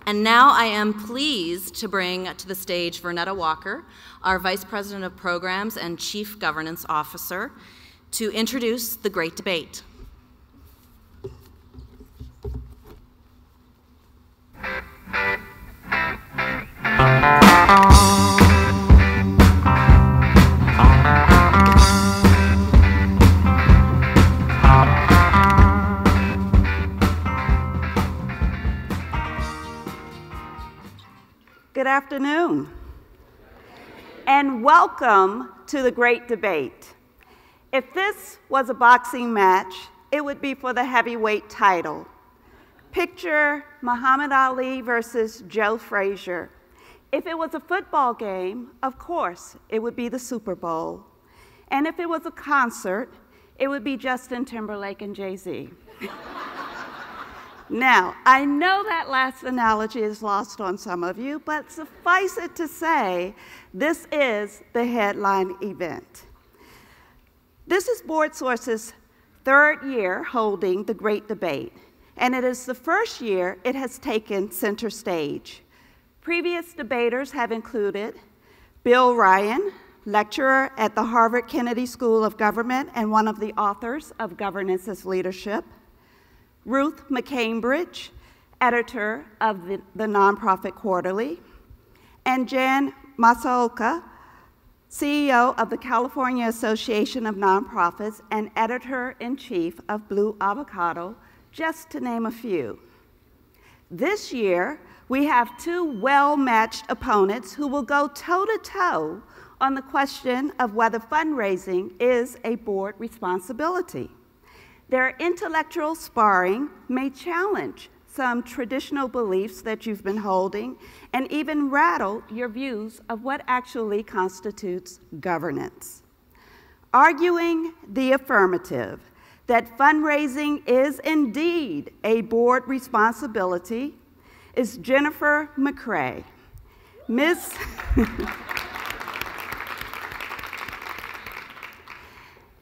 And now I am pleased to bring to the stage Vernetta Walker, our Vice President of Programs and Chief Governance Officer, to introduce the Great Debate. Good afternoon, and welcome to the Great Debate. If this was a boxing match, it would be for the heavyweight title. Picture Muhammad Ali versus Joe Frazier. If it was a football game, of course, it would be the Super Bowl. And if it was a concert, it would be Justin Timberlake and Jay-Z. Now, I know that last analogy is lost on some of you, but suffice it to say, this is the headline event. This is Boardsource's third year holding the Great Debate, and it is the first year it has taken center stage. Previous debaters have included Bill Ryan, lecturer at the Harvard Kennedy School of Government and one of the authors of Governance as Leadership, Ruth McCambridge, editor of the Nonprofit Quarterly, and Jan Masaoka, CEO of the California Association of Nonprofits and editor-in-chief of Blue Avocado, just to name a few. This year, we have two well-matched opponents who will go toe-to-toe on the question of whether fundraising is a board responsibility. Their intellectual sparring may challenge some traditional beliefs that you've been holding and even rattle your views of what actually constitutes governance. Arguing the affirmative, that fundraising is indeed a board responsibility, is Jennifer McCrea.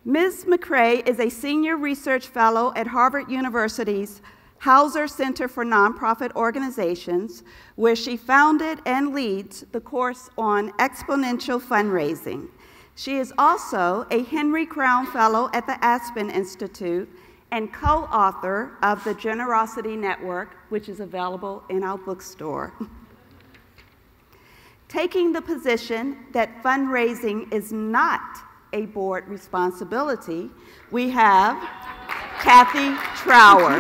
Ms. McCrea is a senior research fellow at Harvard University's Hauser Center for Nonprofit Organizations, where she founded and leads the course on exponential fundraising. She is also a Henry Crown Fellow at the Aspen Institute and co-author of the Generosity Network, which is available in our bookstore. Taking the position that fundraising is not a board responsibility, we have Cathy Trower.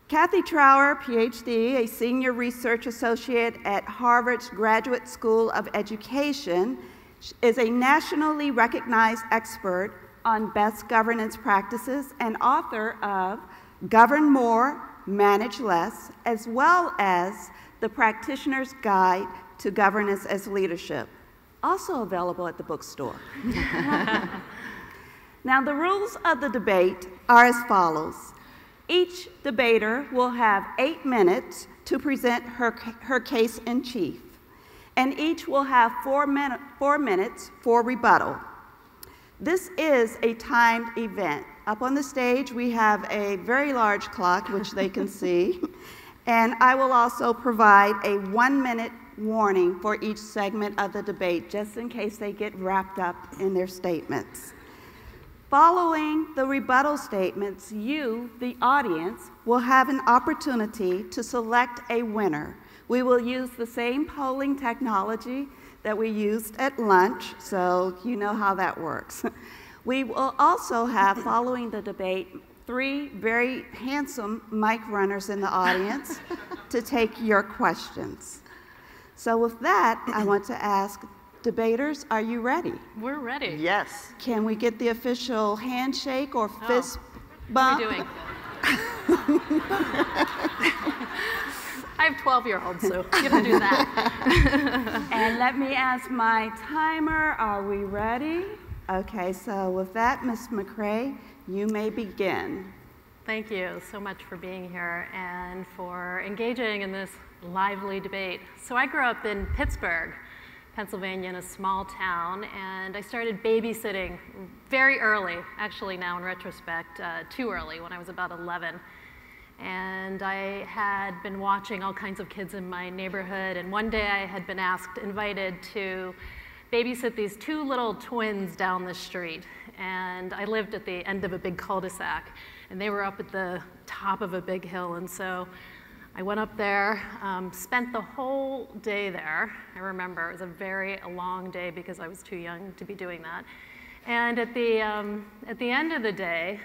Cathy Trower, Ph.D., a senior research associate at Harvard's Graduate School of Education, is a nationally recognized expert on best governance practices and author of Govern More, Manage Less, as well as the Practitioner's Guide to Governance as Leadership, also available at the bookstore. Now, the rules of the debate are as follows. Each debater will have 8 minutes to present her case in chief, and each will have 4 minutes for rebuttal. This is a timed event. Up on the stage, we have a very large clock, which they can see, and I will also provide a 1-minute warning for each segment of the debate, just in case they get wrapped up in their statements. Following the rebuttal statements, you, the audience, will have an opportunity to select a winner. We will use the same polling technology that we used at lunch, so you know how that works. We will also have, following the debate, 3 very handsome mic runners in the audience to take your questions. So with that, I want to ask debaters, are you ready? We're ready. Yes. Can we get the official handshake or fist bump? What are we doing? I have 12-year-olds, so you have to do that. And let me ask my timer, are we ready? Okay, so with that, Ms. McCrea, you may begin. Thank you so much for being here and for engaging in this lively debate. So I grew up in Pittsburgh, Pennsylvania, in a small town, and I started babysitting very early, actually now in retrospect, too early, when I was about 11. And I had been watching all kinds of kids in my neighborhood, and one day I had been invited to babysit these two little twins down the street. And I lived at the end of a big cul-de-sac, and they were up at the top of a big hill. And so I went up there, spent the whole day there. I remember it was a long day because I was too young to be doing that. And at the end of the day,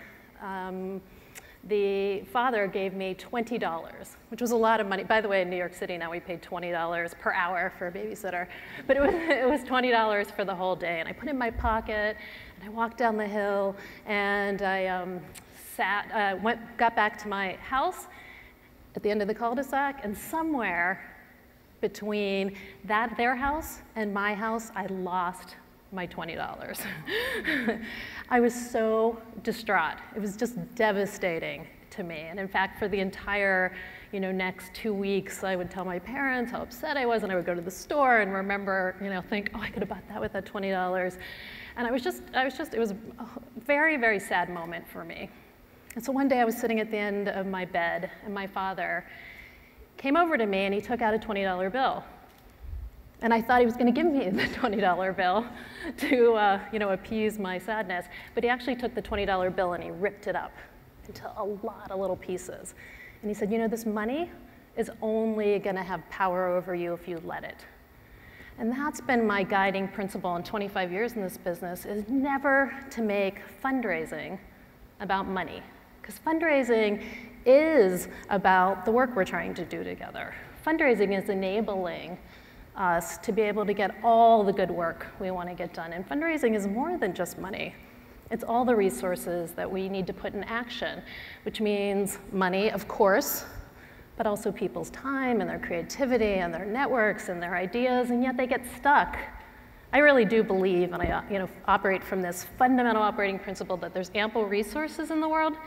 the father gave me $20, which was a lot of money. By the way, in New York City now we pay $20 per hour for a babysitter, but it was $20 for the whole day. And I put it in my pocket, and I walked down the hill, and I got back to my house at the end of the cul-de-sac, and somewhere between their house and my house, I lost my $20. I was so distraught. It was just devastating to me. And in fact, for the entire next 2 weeks, I would tell my parents how upset I was, and I would go to the store and remember, think, oh, I could have bought that with that $20. And it was a very, very sad moment for me. And so one day I was sitting at the end of my bed, and my father came over to me, and he took out a $20 bill. And I thought he was going to give me the $20 bill to appease my sadness. But he actually took the $20 bill and he ripped it up into a lot of little pieces. And he said, this money is only going to have power over you if you let it. And that's been my guiding principle in 25 years in this business, is never to make fundraising about money. Because fundraising is about the work we're trying to do together. Fundraising is enabling us to be able to get all the good work we want to get done. And fundraising is more than just money. It's all the resources that we need to put in action, which means money, of course, but also people's time and their creativity and their networks and their ideas, and yet they get stuck. I really do believe, and I operate from this fundamental operating principle, that there's ample resources in the world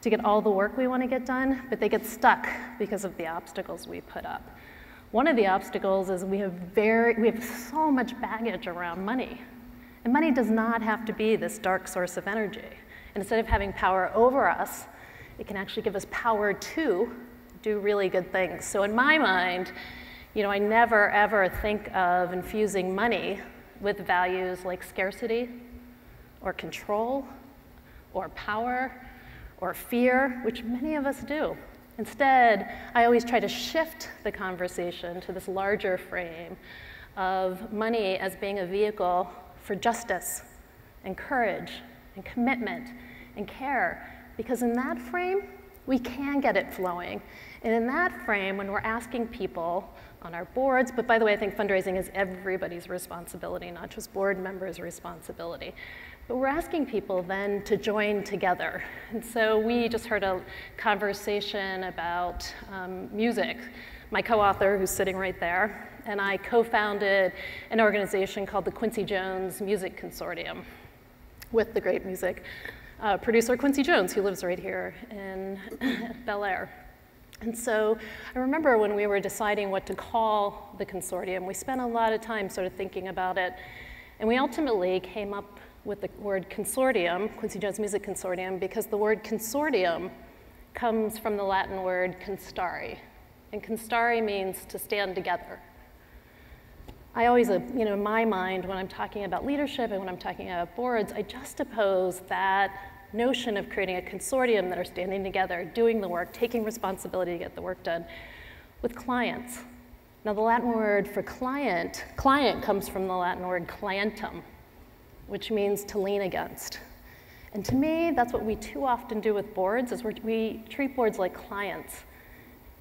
to get all the work we want to get done, but they get stuck because of the obstacles we put up. One of the obstacles is we have so much baggage around money. And money does not have to be this dark source of energy. And instead of having power over us, it can actually give us power to do really good things. So in my mind, I never ever think of infusing money with values like scarcity or control or power or fear, which many of us do. Instead, I always try to shift the conversation to this larger frame of money as being a vehicle for justice and courage and commitment and care. Because in that frame, we can get it flowing. And in that frame, when we're asking people on our boards, but by the way, I think fundraising is everybody's responsibility, not just board members' responsibility. But we're asking people then to join together. And so we just heard a conversation about music. My co-author, who's sitting right there, and I co-founded an organization called the Quincy Jones Music Consortium with the great music producer Quincy Jones, who lives right here in Bel Air. And so I remember when we were deciding what to call the consortium, we spent a lot of time sort of thinking about it, and we ultimately came up with the word consortium, Quincy Jones Music Consortium, because the word consortium comes from the Latin word constare. And constare means to stand together. I always, in my mind, when I'm talking about leadership and when I'm talking about boards, I juxtapose that notion of creating a consortium that are standing together, doing the work, taking responsibility to get the work done, with clients. Now, the Latin word for client comes from the Latin word clientum, which means to lean against. And to me, that's what we too often do with boards, is we treat boards like clients.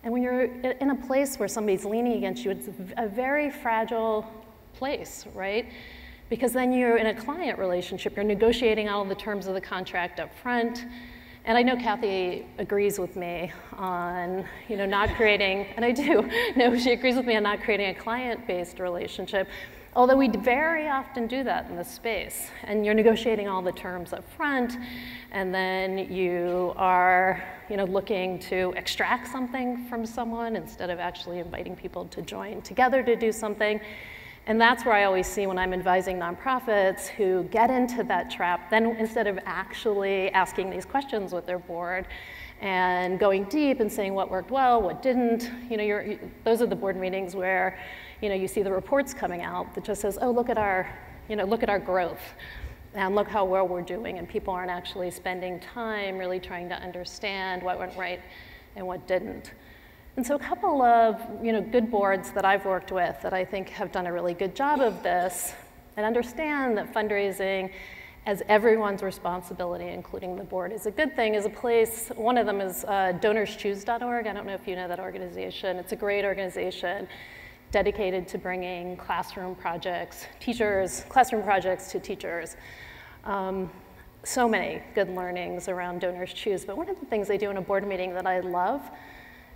And when you're in a place where somebody's leaning against you, it's a very fragile place, right? Because then you're in a client relationship, you're negotiating all the terms of the contract up front. And I know Cathy agrees with me on not creating, and I do, no, she agrees with me on not creating a client-based relationship. Although we very often do that in this space, and you're negotiating all the terms up front, and then you are looking to extract something from someone instead of actually inviting people to join together to do something. And that's where I always see when I'm advising nonprofits who get into that trap, then instead of actually asking these questions with their board and going deep and saying what worked well, what didn't. You know, those are the board meetings where, you know, you see the reports coming out that just says, oh, look at our, you know, look at our growth and look how well we're doing, and people aren't actually spending time really trying to understand what went right and what didn't. And so a couple of, you know, good boards that I've worked with that I think have done a really good job of this and understand that fundraising as everyone's responsibility, including the board, is a good thing, is a place. One of them is donorschoose.org. I don't know if you know that organization. It's a great organization dedicated to bringing classroom projects to teachers. So many good learnings around Donors Choose. But one of the things they do in a board meeting that I love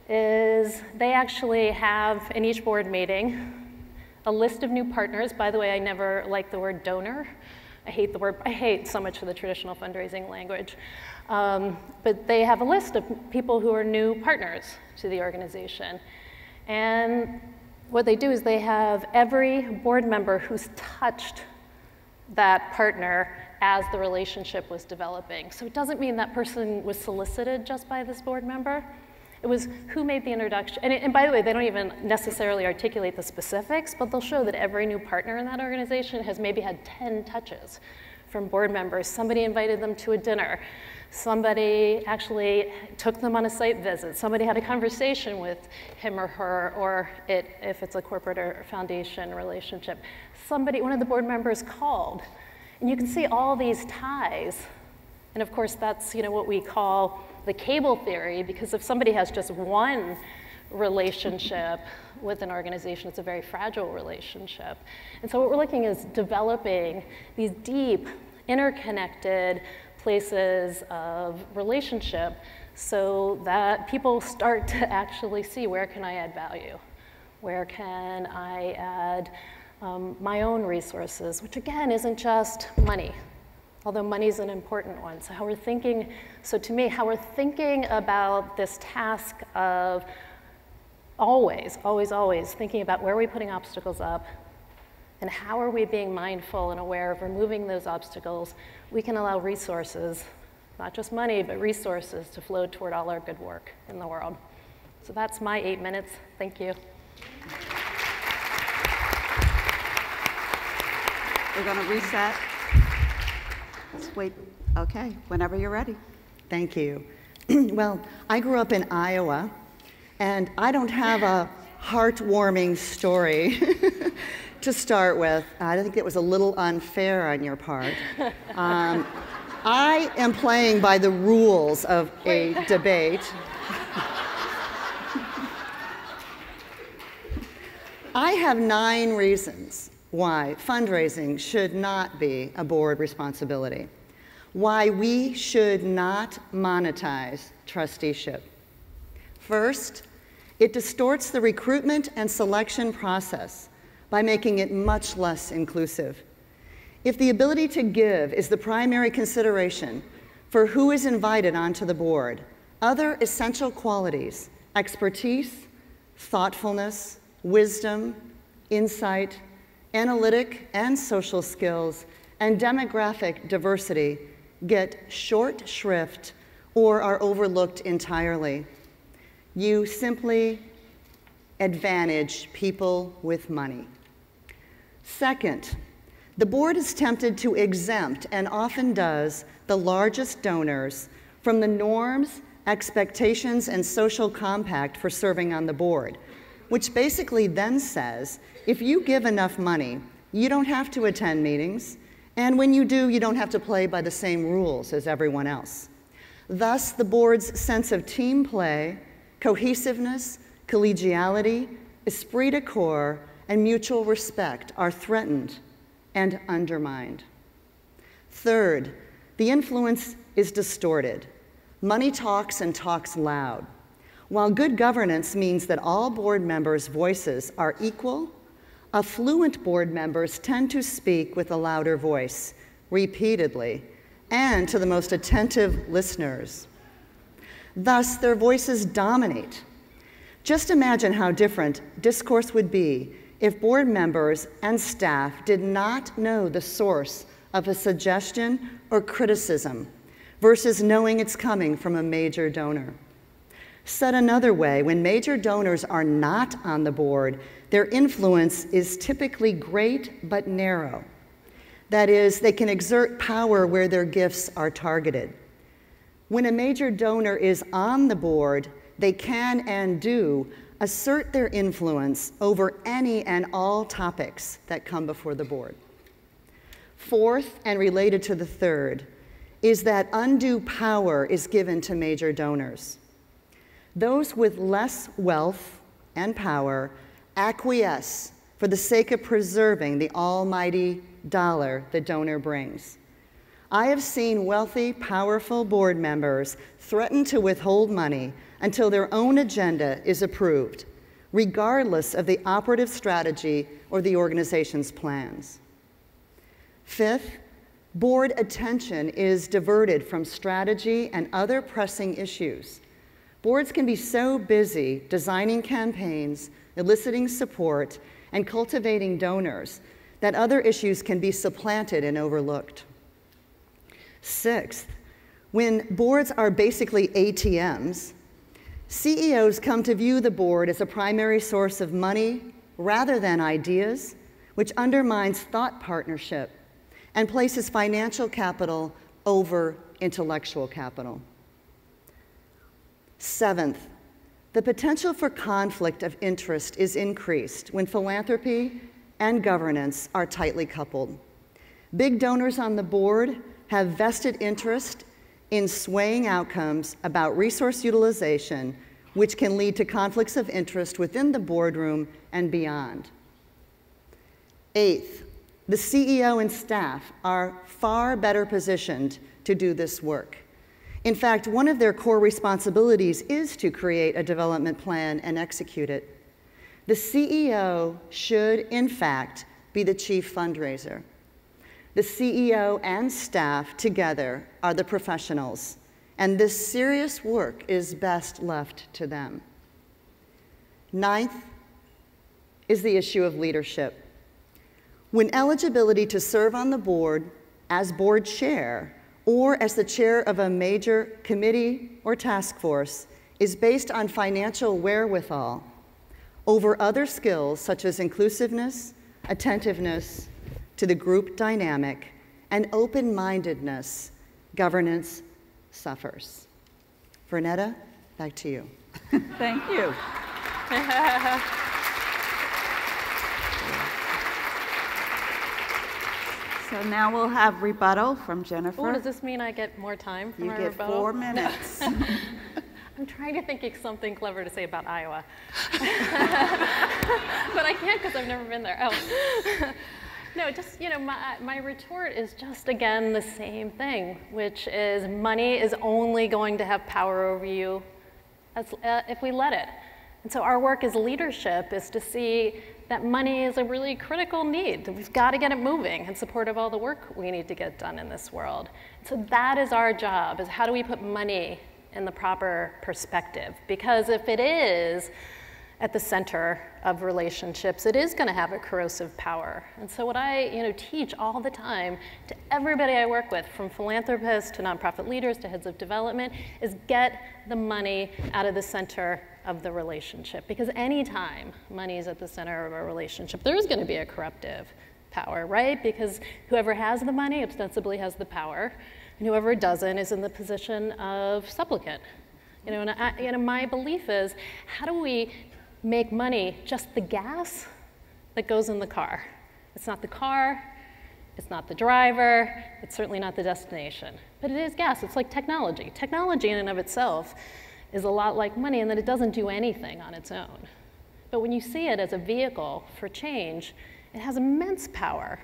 is they actually have, in each board meeting, a list of new partners. By the way, I never like the word donor. I hate so much of the traditional fundraising language. But they have a list of people who are new partners to the organization. And what they do is they have every board member who's touched that partner as the relationship was developing. So it doesn't mean that person was solicited just by this board member. It was who made the introduction. And by the way, they don't even necessarily articulate the specifics, but they'll show that every new partner in that organization has maybe had 10 touches from board members. Somebody invited them to a dinner. Somebody actually took them on a site visit. Somebody had a conversation with him or her, or if it's a corporate or foundation relationship. One of the board members called. And you can see all these ties. And of course, that's, you know, what we call the cable theory, because if somebody has just one relationship with an organization, it's a very fragile relationship. And so what we're looking is developing these deep, interconnected places of relationship so that people start to actually see, where can I add value? Where can I add my own resources, which again isn't just money, although money is an important one. So to me, how we're thinking about this task of always thinking about where are we putting obstacles up and how are we being mindful and aware of removing those obstacles, we can allow resources, not just money, but resources to flow toward all our good work in the world. So that's my 8 minutes. Thank you. We're going to reset. Let's wait. Okay, whenever you're ready. Thank you. Well, I grew up in Iowa, and I don't have a heartwarming story to start with. I think it was a little unfair on your part. I am playing by the rules of a debate. I have 9 reasons why fundraising should not be a board responsibility, why we should not monetize trusteeship. First, it distorts the recruitment and selection process by making it much less inclusive. If the ability to give is the primary consideration for who is invited onto the board, other essential qualities, expertise, thoughtfulness, wisdom, insight, analytic and social skills, and demographic diversity get short shrift or are overlooked entirely. You simply advantage people with money. Second, the board is tempted to exempt, and often does, the largest donors from the norms, expectations, and social compact for serving on the board, which basically then says, if you give enough money, you don't have to attend meetings, and when you do, you don't have to play by the same rules as everyone else. Thus, the board's sense of team play, cohesiveness, collegiality, esprit de corps, and mutual respect are threatened and undermined. Third, the influence is distorted. Money talks and talks loud. While good governance means that all board members' voices are equal, affluent board members tend to speak with a louder voice, repeatedly, and to the most attentive listeners. Thus, their voices dominate. Just imagine how different discourse would be if board members and staff did not know the source of a suggestion or criticism, versus knowing it's coming from a major donor. Said another way, when major donors are not on the board, their influence is typically great but narrow. That is, they can exert power where their gifts are targeted. When a major donor is on the board, they can and do assert their influence over any and all topics that come before the board. Fourth, and related to the third, is that undue power is given to major donors. Those with less wealth and power acquiesce for the sake of preserving the almighty dollar the donor brings. I have seen wealthy, powerful board members threaten to withhold money until their own agenda is approved, regardless of the operative strategy or the organization's plans. Fifth, board attention is diverted from strategy and other pressing issues. Boards can be so busy designing campaigns, eliciting support, and cultivating donors that other issues can be supplanted and overlooked. Sixth, when boards are basically ATMs, CEOs come to view the board as a primary source of money rather than ideas, which undermines thought partnership and places financial capital over intellectual capital. Seventh, the potential for conflict of interest is increased when philanthropy and governance are tightly coupled. Big donors on the board have vested interest in swaying outcomes about resource utilization, which can lead to conflicts of interest within the boardroom and beyond. Eighth, the CEO and staff are far better positioned to do this work. In fact, one of their core responsibilities is to create a development plan and execute it. The CEO should, in fact, be the chief fundraiser. The CEO and staff together are the professionals, and this serious work is best left to them. Ninth is the issue of leadership. When eligibility to serve on the board as board chair or as the chair of a major committee or task force is based on financial wherewithal over other skills such as inclusiveness, attentiveness to the group dynamic, and open-mindedness, governance suffers. Vernetta, back to you. Thank you. So now we'll have rebuttal from Jennifer. Oh, does this mean I get more time for you my get rebuttal? 4 minutes. I'm trying to think of something clever to say about Iowa. But I can't because I've never been there. Oh. No, just, my retort is just, again, the same thing, which is money is only going to have power over you if we let it. And so our work as leadership is to see that money is a really critical need. We've got to get it moving in support of all the work we need to get done in this world. So that is our job, is how do we put money in the proper perspective? Because if it is at the center of relationships, it is going to have a corrosive power. And so what I teach all the time to everybody I work with, from philanthropists to nonprofit leaders to heads of development, is get the money out of the center of the relationship. Because anytime money is at the center of a relationship, there is going to be a corruptive power, right? Because whoever has the money ostensibly has the power, and whoever doesn't is in the position of supplicant. My belief is, how do we make money just the gas that goes in the car? It's not the car, it's not the driver, it's certainly not the destination, but it is gas. It's like technology. Technology in and of itself is a lot like money in that it doesn't do anything on its own. But when you see it as a vehicle for change, it has immense power.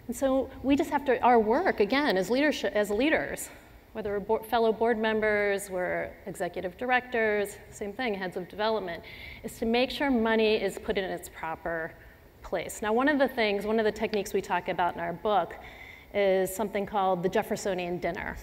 And so we just have to, our work, again, as leaders, whether we're fellow board members, we're executive directors, same thing, heads of development, is to make sure money is put in its proper place. Now, one of the techniques we talk about in our book is something called the Jeffersonian dinner.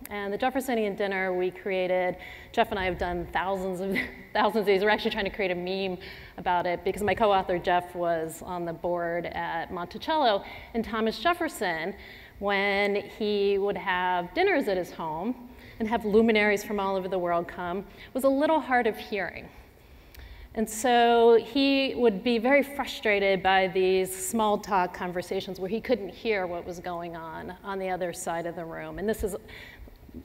And the Jeffersonian dinner we created, Jeff and I have done thousands of these. We're actually trying to create a meme about it because my co-author Jeff was on the board at Monticello, and Thomas Jefferson when he would have dinners at his home and have luminaries from all over the world come, was a little hard of hearing. And so he would be very frustrated by these small talk conversations where he couldn't hear what was going on the other side of the room. And this is,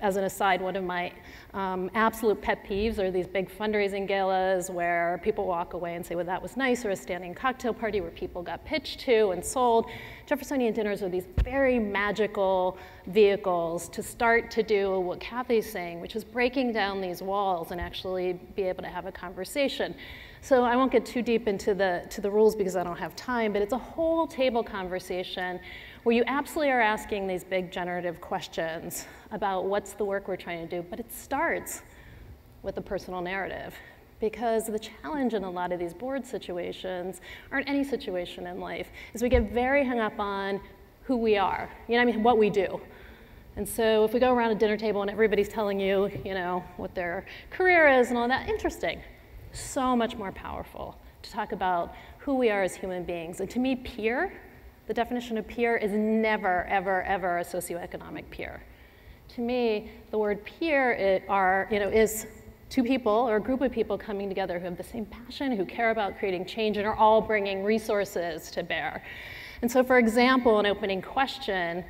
as an aside, one of my absolute pet peeves are these big fundraising galas where people walk away and say, well, that was nice, or a standing cocktail party where people got pitched to and sold. Jeffersonian dinners are these very magical vehicles to start to do what Cathy's saying, which is breaking down these walls and actually be able to have a conversation. So I won't get too deep into the rules because I don't have time, but it's a whole table conversation where you absolutely are asking these big generative questions about what's the work we're trying to do, but it starts with a personal narrative. Because the challenge in a lot of these board situations, or in any situation in life, is we get very hung up on who we are, what we do. And so if we go around a dinner table and everybody's telling you, what their career is and all that, interesting. So much more powerful to talk about who we are as human beings. And to me, peer, the definition of peer is never, ever, ever a socioeconomic peer. To me, the word peer is two people or a group of people coming together who have the same passion, who care about creating change, and are all bringing resources to bear. And so, for example, an opening question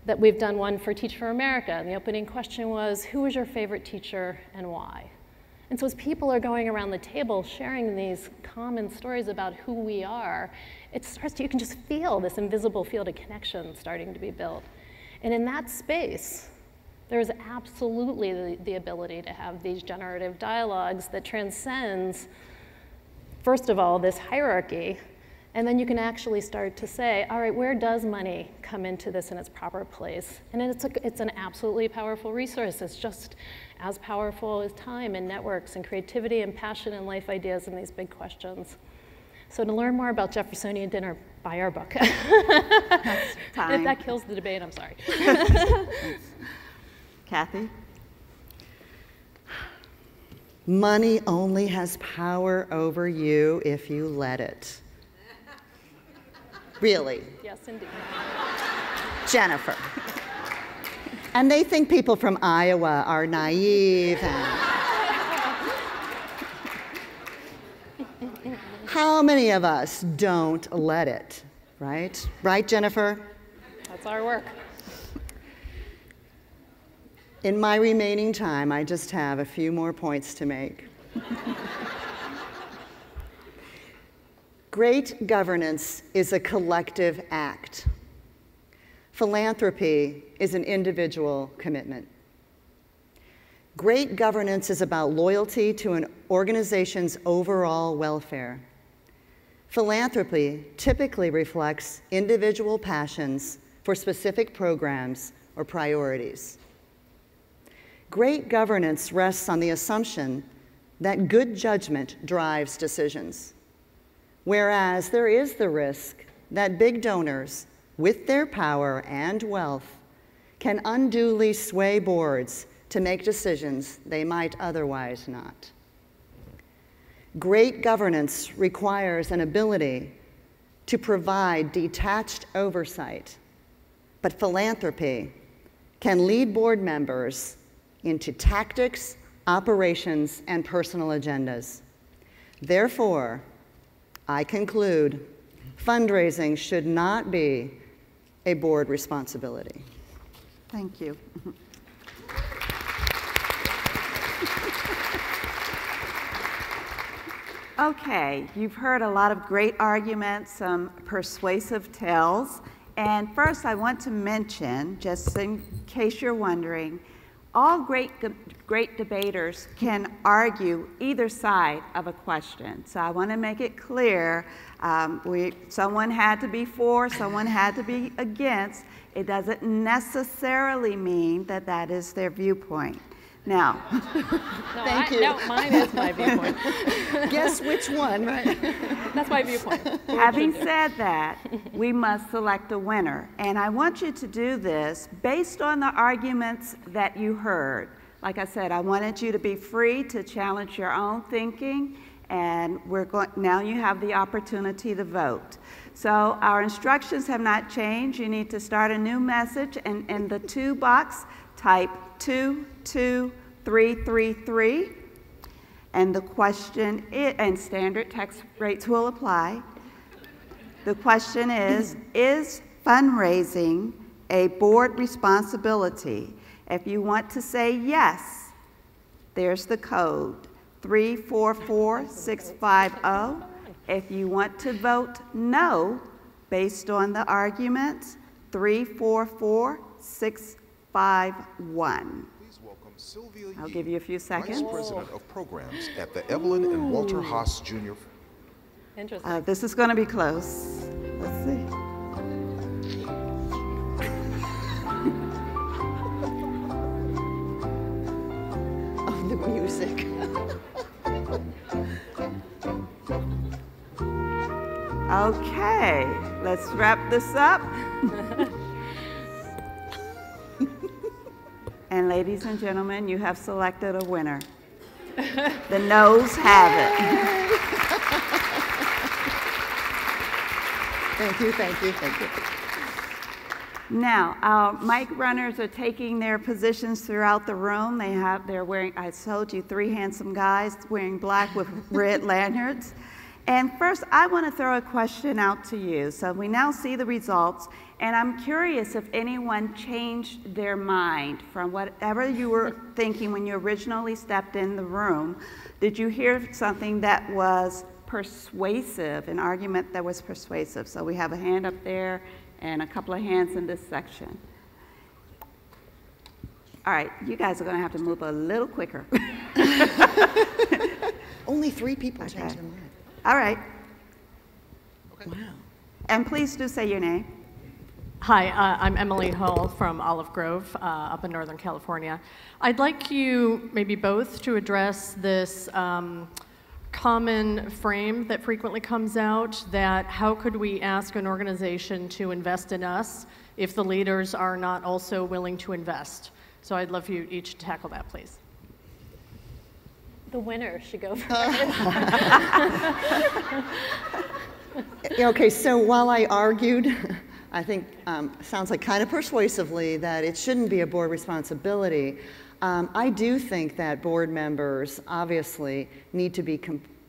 that we've done one for Teach for America, and the opening question was, who was your favorite teacher and why? And so as people are going around the table sharing these common stories about who we are, you can just feel this invisible field of connection starting to be built. And in that space, there's absolutely the ability to have these generative dialogues that transcends, first of all, this hierarchy, and then you can actually start to say, all right, where does money come into this in its proper place? And it's an absolutely powerful resource. It's just as powerful as time and networks and creativity and passion and life ideas and these big questions. So to learn more about Jeffersonian dinner, buy our book. That's time. If that kills the debate, I'm sorry. Cathy? Money only has power over you if you let it. Really. Yes, indeed. Jennifer. And they think people from Iowa are naive. How many of us don't let it, right? Right, Jennifer? That's our work. In my remaining time, I just have a few more points to make. Great governance is a collective act. Philanthropy is an individual commitment. Great governance is about loyalty to an organization's overall welfare. Philanthropy typically reflects individual passions for specific programs or priorities. Great governance rests on the assumption that good judgment drives decisions, whereas there is the risk that big donors, with their power and wealth, can unduly sway boards to make decisions they might otherwise not. Great governance requires an ability to provide detached oversight, but philanthropy can lead board members into tactics, operations, and personal agendas. Therefore, I conclude, fundraising should not be a board responsibility. Thank you. Okay, you've heard a lot of great arguments, some persuasive tales. And first I want to mention, just in case you're wondering, all great debaters can argue either side of a question. So I want to make it clear, someone had to be for, someone had to be against. It doesn't necessarily mean that that is their viewpoint. Now, thank you. No, mine is my viewpoint. Guess which one, right? That's my viewpoint. Having said that, we must select a winner. And I want you to do this based on the arguments that you heard. Like I said, I wanted you to be free to challenge your own thinking And now you have the opportunity to vote. So our instructions have not changed. You need to start a new message, and in the to box, type 22333, and the question and standard text rates will apply. The question is fundraising a board responsibility? If you want to say yes, there's the code, 344650. If you want to vote no, based on the arguments, 344651. I'll give you a few seconds. Vice President of Programs at the Evelyn and Walter Haas Jr. Interesting. This is going to be close. Let's see. Oh, the music. Okay, let's wrap this up. And ladies and gentlemen, you have selected a winner. The noes have it. Thank you, thank you, thank you. Now, our mic runners are taking their positions throughout the room. They're wearing, I told you, 3 handsome guys wearing black with red lanyards. And first, I want to throw a question out to you. So we now see the results, and I'm curious if anyone changed their mind from whatever you were thinking when you originally stepped in the room. Did you hear something that was persuasive, an argument that was persuasive? So we have a hand up there and a couple of hands in this section. All right, you guys are going to have to move a little quicker. Only 3 people changed their mind. All right. Okay. Wow. And please do say your name. Hi, I'm Emily Hull from Olive Grove up in Northern California. I'd like you maybe both to address this common frame that frequently comes out, that how could we ask an organization to invest in us if the leaders are not also willing to invest? So I'd love you each to tackle that, please. The winner should go first. Okay, so while I argued, I think sounds like kind of persuasively that it shouldn't be a board responsibility, I do think that board members obviously need to be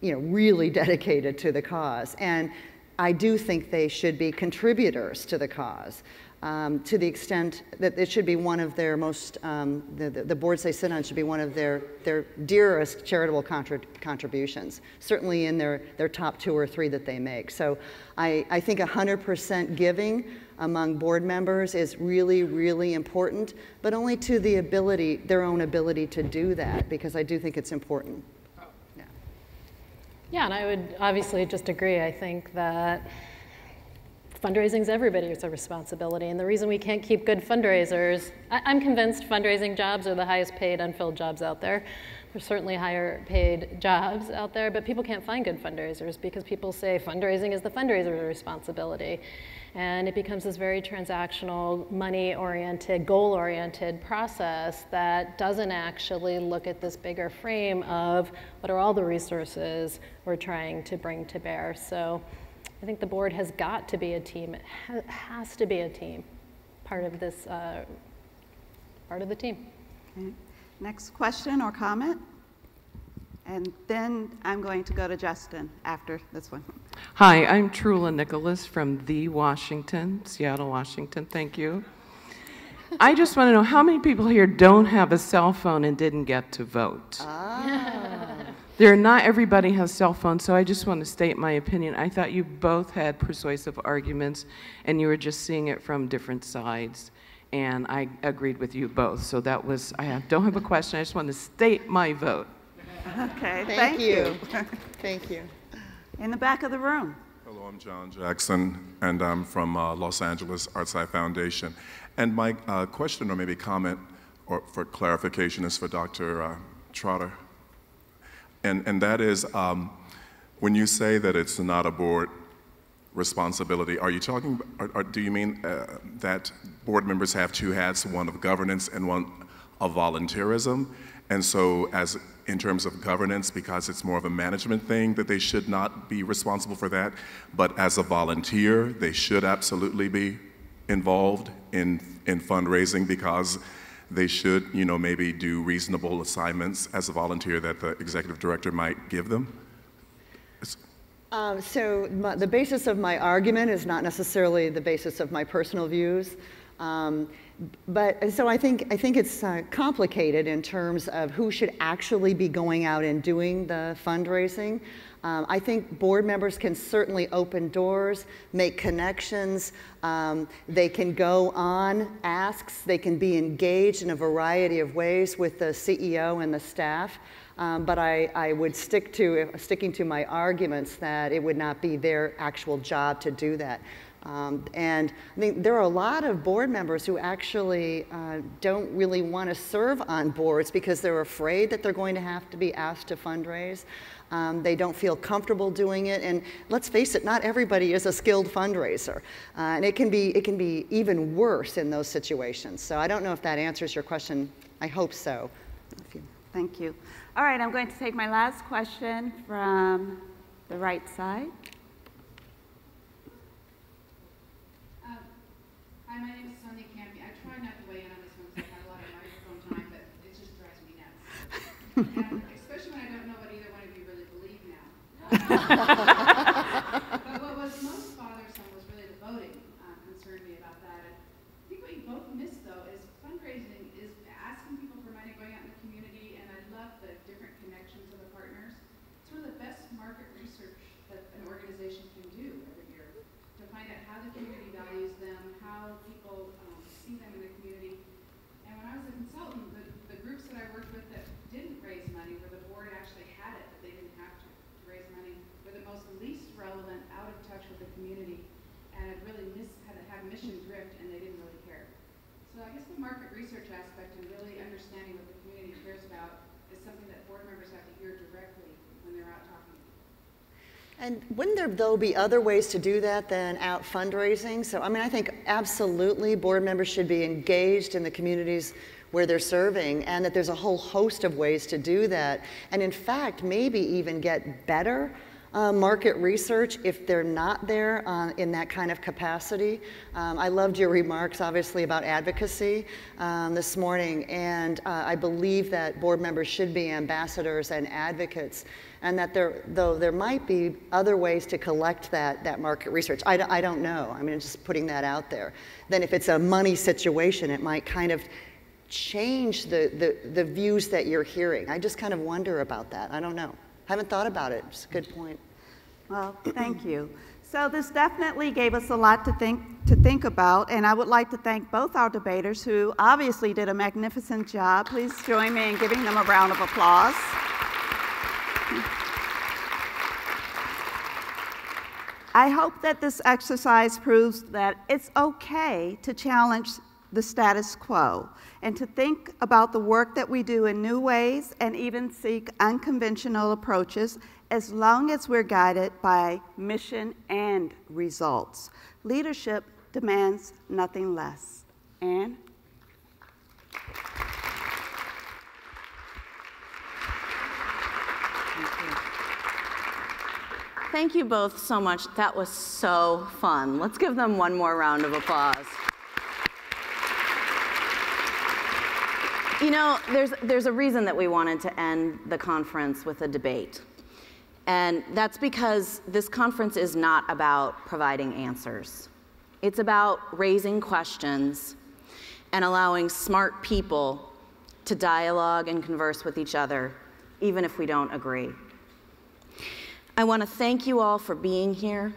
really dedicated to the cause, and I do think they should be contributors to the cause. To the extent that it should be one of their most, the boards they sit on should be one of their dearest charitable contributions, certainly in their top 2 or 3 that they make. So I think 100% giving among board members is really, really important, but only to the ability, their own ability to do that, because I do think it's important. Yeah. Yeah, and I would obviously just agree. I think that fundraising is everybody's responsibility, and the reason we can't keep good fundraisers, I'm convinced fundraising jobs are the highest paid unfilled jobs out there. There's certainly higher paid jobs out there, but people can't find good fundraisers because people say fundraising is the fundraiser's responsibility. And it becomes this very transactional, money-oriented, goal-oriented process that doesn't actually look at this bigger frame of what are all the resources we're trying to bring to bear. So I think the board has got to be a team. It has to be a team, part of this, part of the team. Okay. Next question or comment? And then I'm going to go to Justin after this one. Hi, I'm Trula Nicholas from Seattle, Washington. Thank you. I just want to know how many people here don't have a cell phone and didn't get to vote? Not everybody has cell phones, so I just want to state my opinion. I thought you both had persuasive arguments, and you were just seeing it from different sides, and I agreed with you both. So that was, I don't have a question, I just want to state my vote. Okay, thank you. Thank you. In the back of the room. Hello, I'm John Jackson, and I'm from Los Angeles Artside Foundation. And my question or maybe comment or for clarification is for Dr. Trower. And that is, when you say that it's not a board responsibility, are you talking, or do you mean that board members have 2 hats, one of governance and one of volunteerism? And so in terms of governance, because it's more of a management thing, that they should not be responsible for that. But as a volunteer, they should absolutely be involved in fundraising, because they should, maybe do reasonable assignments as a volunteer that the executive director might give them. The basis of my argument is not necessarily the basis of my personal views. So I think it's complicated in terms of who should actually be going out and doing the fundraising. I think board members can certainly open doors, make connections. They can go on asks. They can be engaged in a variety of ways with the CEO and the staff. But I would sticking to my arguments that it would not be their actual job to do that. And I think there are a lot of board members who actually don't really want to serve on boards because they're afraid that they're going to have to be asked to fundraise. They don't feel comfortable doing it, and let's face it, not everybody is a skilled fundraiser, and it can be even worse in those situations. So I don't know if that answers your question. I hope so. Thank you. All right, I'm going to take my last question from the right side. Hi, my name is Sonia Campy. I try not to weigh in on this one because I have a lot of microphone time, but it just drives me nuts. Especially when I don't know what either one of you really believe now. But what was most bothersome was really the voting concerned me about that. And I think what you both missed, though, is fundraising is asking people for money, going out in the community, and I love the different connections of the partners. It's one of the best market research that an organization can do every year to find out how the community values them, how people see them in the community. And when I was a consultant, the groups that I worked with that didn't raise money, where the board actually had it, but they didn't have to raise money, were the most least relevant, out of touch with the community, and had really had mission drift, and they didn't really care. So I guess the market research aspect and really understanding what the community cares about is something that board members have to hear directly when they're out talking. And wouldn't there, though, be other ways to do that than out fundraising? So, I mean, I think absolutely board members should be engaged in the communities where they're serving, and that there's a whole host of ways to do that. And in fact, maybe even get better market research if they're not there in that kind of capacity. I loved your remarks, obviously, about advocacy this morning, and I believe that board members should be ambassadors and advocates, and that there might be other ways to collect that market research. I don't know. I mean, I'm just putting that out there. Then if it's a money situation, it might kind of change the views that you're hearing. I just kind of wonder about that. I don't know. Haven't thought about it. It's a good point. Well, thank you. So this definitely gave us a lot to think about, and I would like to thank both our debaters who obviously did a magnificent job. Please join me in giving them a round of applause. I hope that this exercise proves that it's okay to challenge the status quo and to think about the work that we do in new ways and even seek unconventional approaches as long as we're guided by mission and results. Leadership demands nothing less. Anne? Thank you both so much. That was so fun. Let's give them one more round of applause. You know, there's a reason that we wanted to end the conference with a debate. And that's because this conference is not about providing answers. It's about raising questions and allowing smart people to dialogue and converse with each other, even if we don't agree. I want to thank you all for being here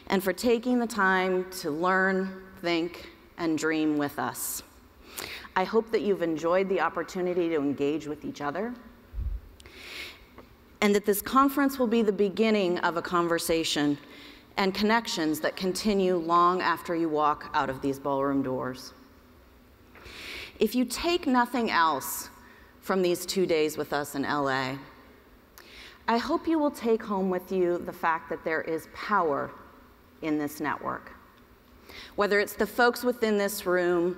and for taking the time to learn, think, and dream with us. I hope that you've enjoyed the opportunity to engage with each other, and that this conference will be the beginning of a conversation and connections that continue long after you walk out of these ballroom doors. If you take nothing else from these 2 days with us in LA, I hope you will take home with you the fact that there is power in this network. Whether it's the folks within this room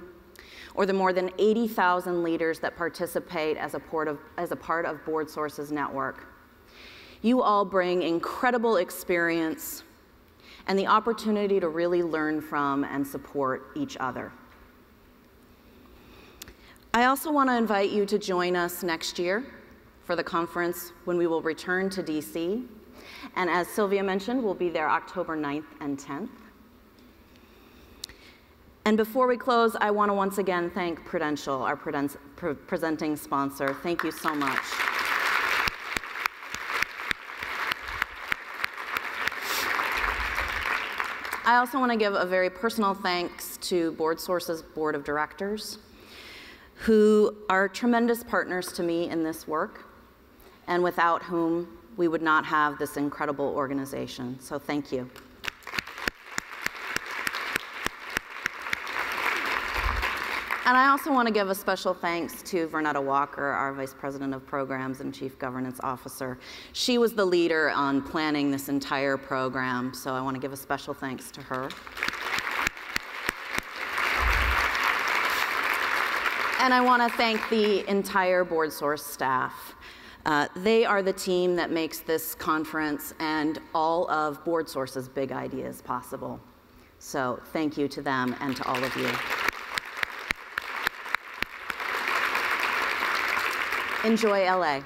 or the more than 80,000 leaders that participate as a part of Boardsource's network. You all bring incredible experience and the opportunity to really learn from and support each other. I also want to invite you to join us next year for the conference when we will return to DC. And as Sylvia mentioned, we'll be there October 9th and 10th. And before we close, I want to once again thank Prudential, our presenting sponsor. Thank you so much. I also want to give a very personal thanks to Boardsource's board of directors, who are tremendous partners to me in this work, and without whom we would not have this incredible organization. So thank you. And I also want to give a special thanks to Vernetta Walker, our Vice President of Programs and Chief Governance Officer. She was the leader on planning this entire program, so I want to give a special thanks to her. And I want to thank the entire Boardsource staff. They are the team that makes this conference and all of Boardsource's big ideas possible. So thank you to them and to all of you. Enjoy LA.